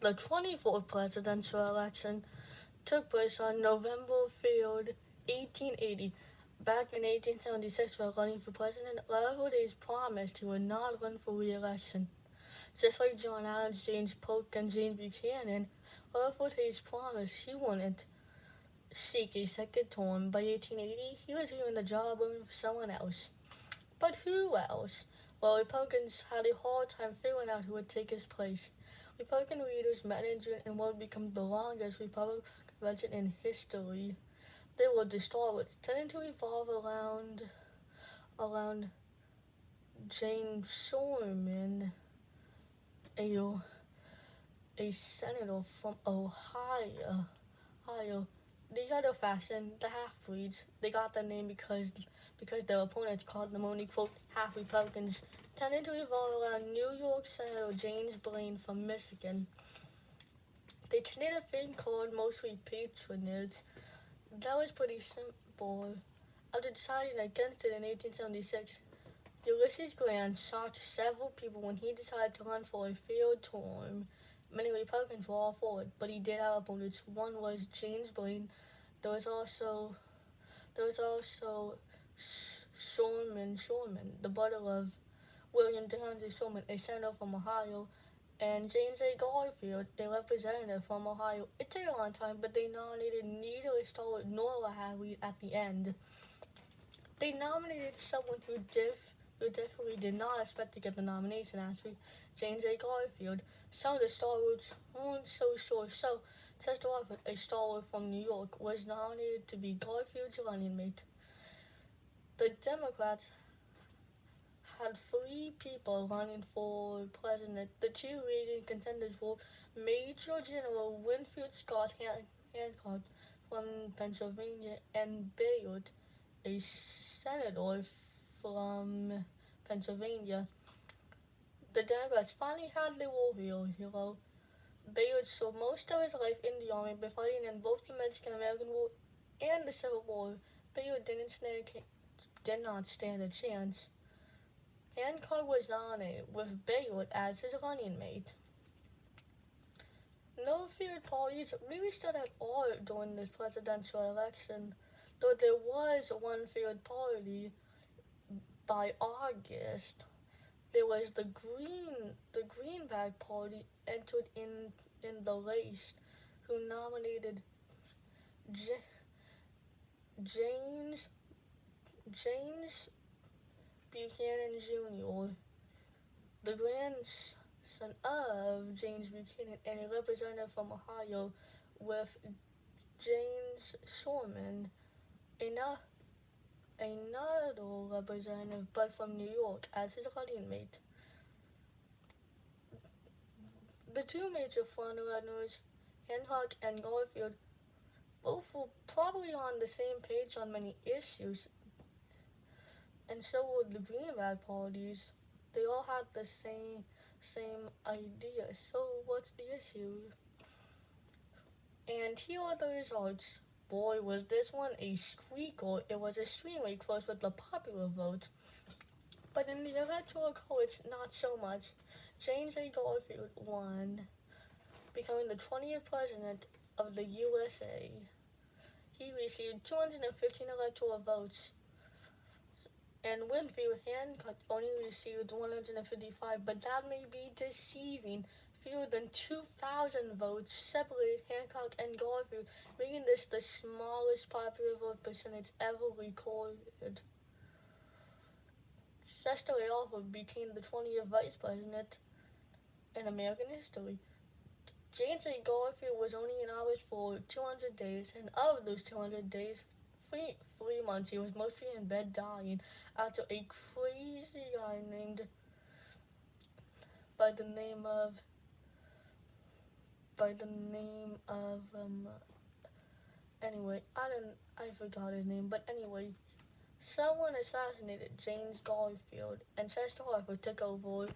The 24th presidential election took place on November 3rd, 1880. Back in 1876, while running for president, Rutherford Hayes promised he would not run for re-election. Just like John Adams, James Polk, and James Buchanan, Rutherford Hayes promised he wouldn't seek a second term. By 1880, he was given the job looking for someone else. But who else? Well, Republicans had a hard time figuring out who would take his place. Republican leaders met in June in what would become the longest Republican convention in history. They were to start with, tending to evolve around James Sherman, a a senator from Ohio. The other faction, the half-breeds, they got the name because their opponents called them only, quote, half-Republicans, tended to evolve around New York Senator James Blaine from Michigan. They tended a thing called mostly patronage. That was pretty simple. After deciding against it in 1876, Ulysses Grant shot several people when he decided to run for a third term. Many Republicans were all for it, but he did have opponents. One was James Blaine. There was also Sherman, the brother of William Tecumseh Sherman, a senator from Ohio, and James A. Garfield, a representative from Ohio. It took a long time, but they nominated neither a stalwart nor a half-breed at the end. They nominated someone who definitely did not expect to get the nomination, actually, James A. Garfield. Some of the stalwarts weren't so sure, so Chester Arthur, a stalwart from New York, was nominated to be Garfield's running mate. The Democrats had three people running for president. The two leading contenders were Major General Winfield Scott Hancock from Pennsylvania and Bayard, a senator from Pennsylvania. The Democrats finally had their war hero. Bayard served most of his life in the army by fighting in both the Mexican-American War and the Civil War. Bayard did not stand a chance. Hancock was nominated with Bayard as his running mate. No feared parties really stood at all during this presidential election, though there was one feared party. By August, there was the Greenback Party entered in the race, who nominated J- James James Buchanan Jr., the grandson of James Buchanan and a representative from Ohio, with James Sherman, another representative but from New York, as his running mate. The two major frontrunners, Hancock and Garfield, both were probably on the same page on many issues, and so were the Greenback parties. They all had the same idea. So what's the issue? And here are the results. Boy, was this one a squeaker. It was extremely close with the popular vote. But in the electoral college, not so much. James A. Garfield won, becoming the 20th president of the U.S.A. He received 215 electoral votes, and Winfield Hancock only received 155, but that may be deceiving. Fewer than 2,000 votes separated Hancock and Garfield, making this the smallest popular vote percentage ever recorded. Chester Arthur became the 20th vice president in American history. James A. Garfield was only in office for 200 days, and of those 200 days, three months he was mostly in bed dying after a crazy guy named by the name of anyway, I forgot his name, but anyway, someone assassinated James Garfield, and Chester Arthur took over